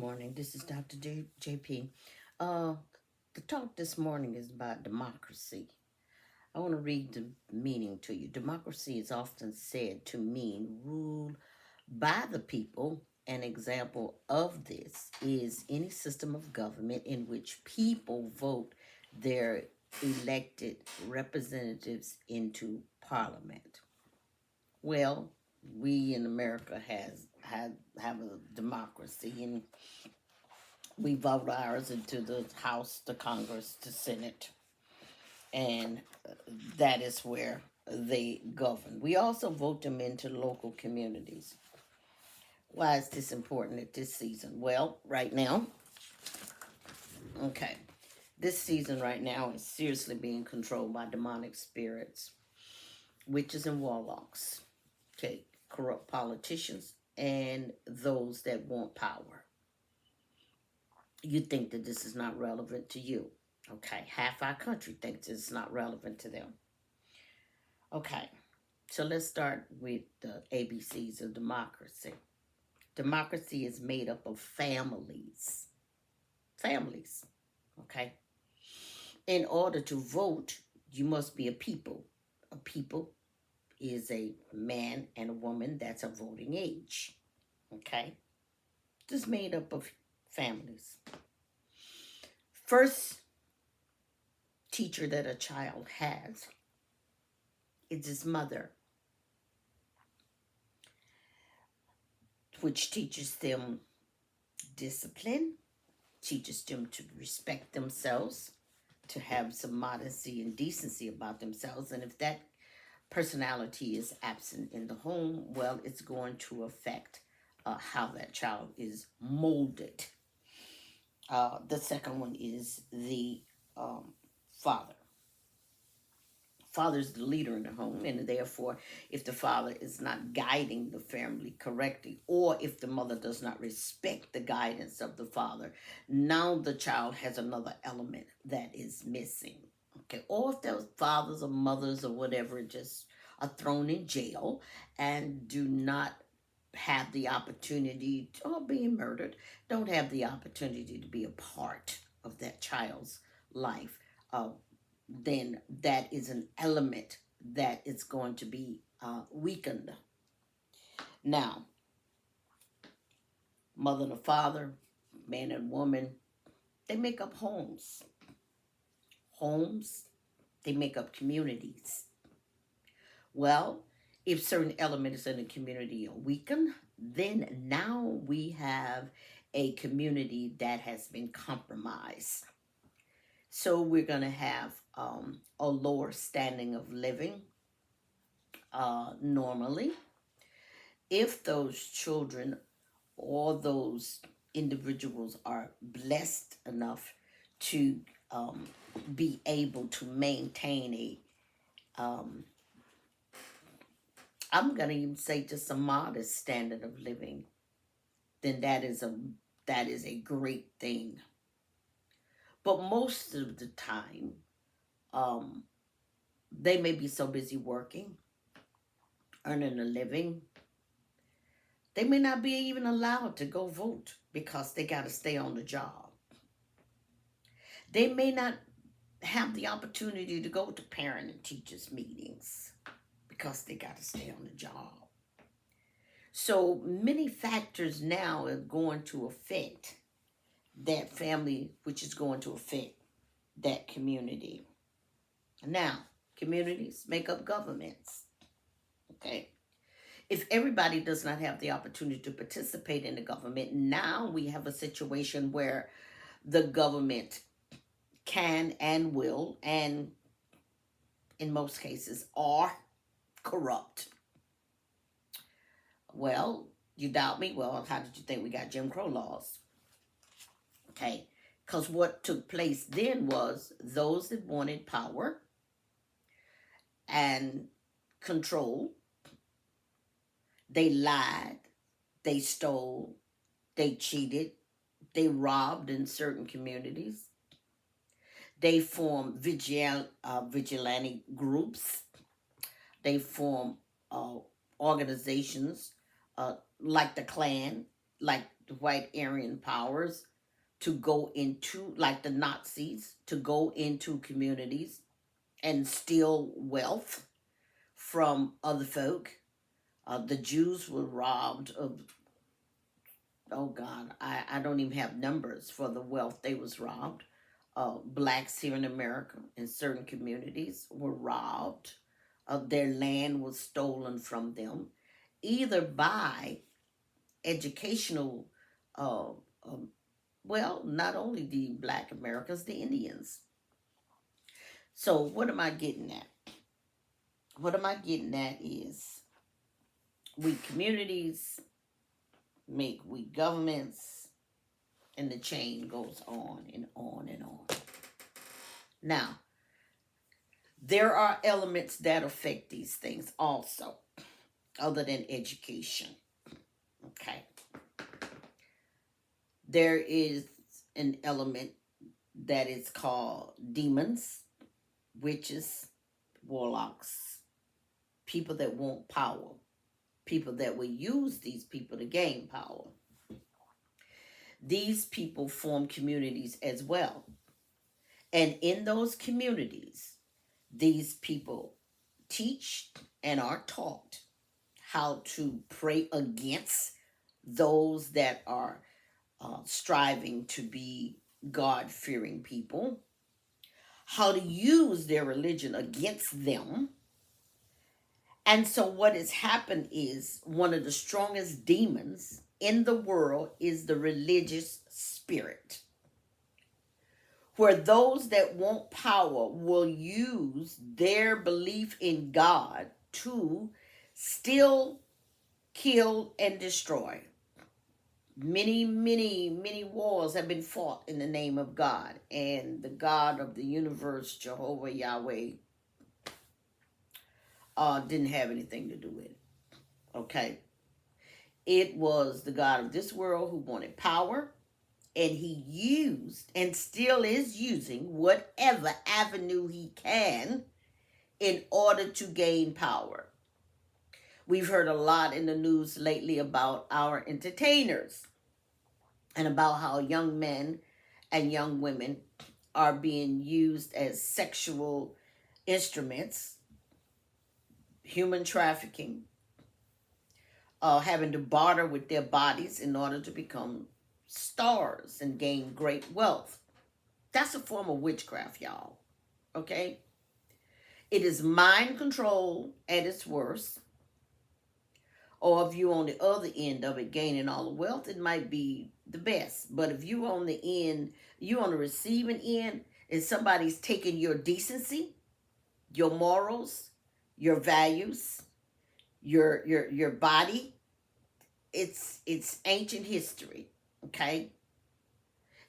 morning. This is Dr. J.P. Uh, the talk this morning is about democracy. I want to read the meaning to you. Democracy is often said to mean rule by the people. An example of this is any system of government in which people vote their elected representatives into parliament. Well, we in America have a democracy, and we vote ours into the House, the Congress, the Senate, and that is where they govern. We also vote them into local communities. Why is this important at this season? Well, right now, okay, this season right now is seriously being controlled by demonic spirits, witches and warlocks, okay, corrupt politicians, and those that want power. You think that this is not relevant to you. Okay, half our country thinks it's not relevant to them. Okay, so let's start with the ABCs of democracy. Democracy is made up of families. Families, okay? In order to vote, you must be a people. A people is a man and a woman that's a voting age, okay? Just made up of families. First teacher that a child has is his mother, which teaches them discipline, teaches them to respect themselves, to have some modesty and decency about themselves. And if that personality is absent in the home, well, it's going to affect how that child is molded. The second one is the father. Father's the leader in the home, and therefore, if the father is not guiding the family correctly, or if the mother does not respect the guidance of the father, now the child has another element that is missing. Okay, or if those fathers or mothers or whatever just are thrown in jail and do not have the opportunity to, or being murdered, don't have the opportunity to be a part of that child's life. Then that is an element that is going to be weakened. Now, mother and father, man and woman, they make up homes. Homes, they make up communities. Well, if certain elements in the community are weakened, then now we have a community that has been compromised. So we're going to have a lower standing of living normally. If those children or those individuals are blessed enough to um, be able to maintain um, I'm going to even say just a modest standard of living, then that is a great thing. But most of the time, um, they may be so busy working, earning a living, they may not be even allowed to go vote because they got to stay on the job. They may not have the opportunity to go to parent and teachers meetings because they got to stay on the job. So many factors now are going to affect that family, which is going to affect that community. Now, communities make up governments. Okay. If everybody does not have the opportunity to participate in the government, now we have a situation where the government can and will, and in most cases are corrupt. Well, you doubt me? Well, how did you think we got Jim Crow laws? Okay. Because what took place then was those that wanted power and control, they lied, they stole, they cheated, they robbed in certain communities, they formed vigilante groups, they formed uh, organizations like the Klan, like the white Aryan powers, to go into, like the Nazis, to go into communities and steal wealth from other folk. The Jews were robbed of, oh God, I don't even have numbers for the wealth they was robbed. Blacks here in America in certain communities were robbed. Their land was stolen from them, either by educational, uh, um, well, not only the Black Americans, the Indians. So what am I getting at? What am I getting at is weak communities make weak governments, and the chain goes on and on and on. Now, there are elements that affect these things also, other than education. Okay. There is an element that is called demons, witches, warlocks, people that want power, people that will use these people to gain power. These people form communities as well. And in those communities, these people teach and are taught how to pray against those that are striving to be God-fearing people, how to use their religion against them. And so what has happened is one of the strongest demons in the world is the religious spirit, where those that want power will use their belief in God to steal, kill, and destroy. Many, many, many wars have been fought in the name of God, and the God of the universe, Jehovah Yahweh, didn't have anything to do with it. Okay? It was the God of this world who wanted power, and he used and still is using whatever avenue he can in order to gain power. We've heard a lot in the news lately about our entertainers and about how young men and young women are being used as sexual instruments, human trafficking, having to barter with their bodies in order to become stars and gain great wealth. That's a form of witchcraft, y'all. Okay? It is mind control at its worst. Or if you're on the other end of it, gaining all the wealth, it might be the best. But if you're on the end, you're on the receiving end, and somebody's taking your decency, your morals, your values, your body, it's ancient history, okay?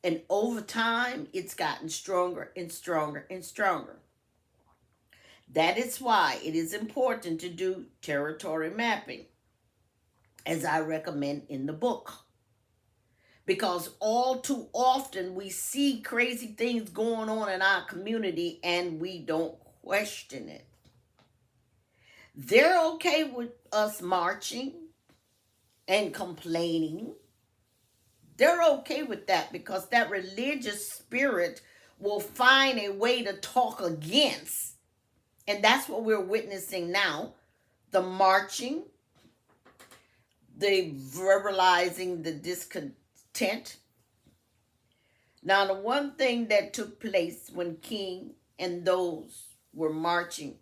And over time, it's gotten stronger and stronger and stronger. That is why it is important to do territory mapping, as I recommend in the book. Because all too often we see crazy things going on in our community and we don't question it. They're okay with us marching and complaining. They're okay with that because that religious spirit will find a way to talk against. And that's what we're witnessing now. The marching, the verbalizing the discontent. Now, the one thing that took place when King and those were marching,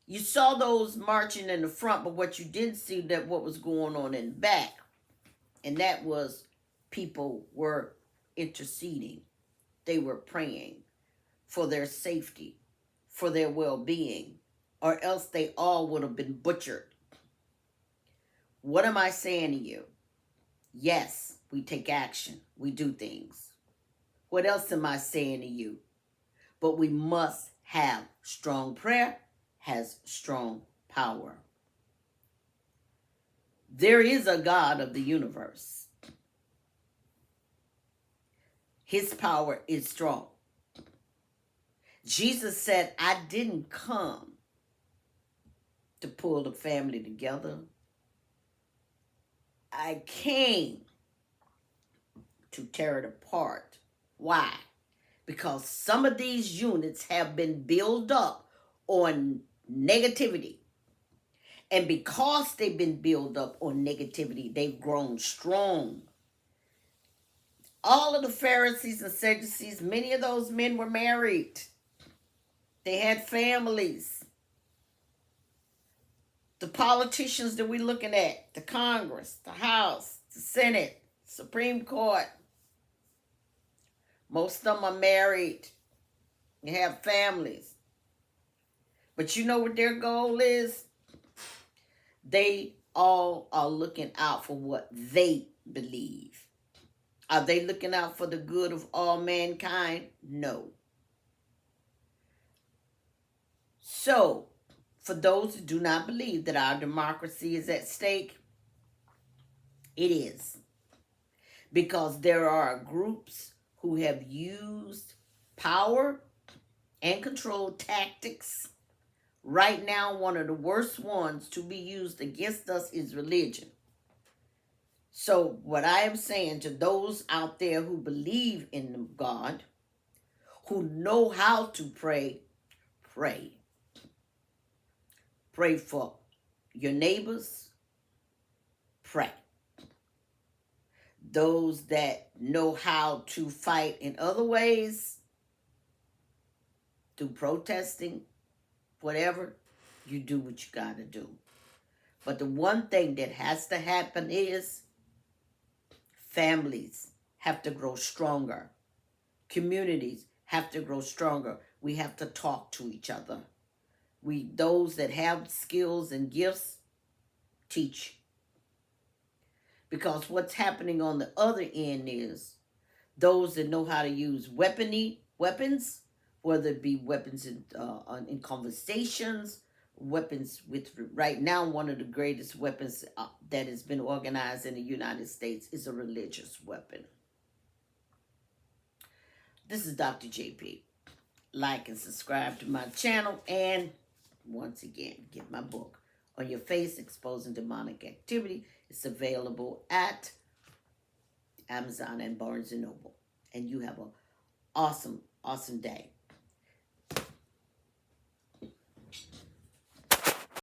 you saw those marching in the front, but what you didn't see that what was going on in the back. And that was people were interceding. They were praying for their safety, for their well-being, or else they all would have been butchered. What am I saying to you? Yes, we take action. We do things. What else am I saying to you? But we must have strong prayer, has strong power. There is a God of the universe. His power is strong. Jesus said, I didn't come to pull the family together. I came to tear it apart. Why? Because some of these units have been built up on negativity. And because they've been built up on negativity, they've grown strong. All of the Pharisees and Sadducees, many of those men were married. They had families. The politicians that we're looking at, the Congress, the House, the Senate, Supreme Court, most of them are married. They have families. But you know what their goal is? They all are looking out for what they believe. Are they looking out for the good of all mankind? No. So, for those who do not believe that our democracy is at stake, it is. Because there are groups who have used power and control tactics. Right now, one of the worst ones to be used against us is religion. So what I am saying to those out there who believe in God, who know how to pray, pray. Pray for your neighbors, pray. Those that know how to fight in other ways, through protesting, whatever, you do what you got to do. But the one thing that has to happen is families have to grow stronger. Communities have to grow stronger. We have to talk to each other. Those that have skills and gifts, teach. Because what's happening on the other end is those that know how to use weapons, whether it be weapons in conversations, weapons with, right now, one of the greatest weapons that has been organized in the United States is a religious weapon. This is Dr. J.P. Like and subscribe to my channel, and once again, get my book, On Your Face, Exposing Demonic Activity. It's available at Amazon and Barnes & Noble. And you have an awesome, awesome day.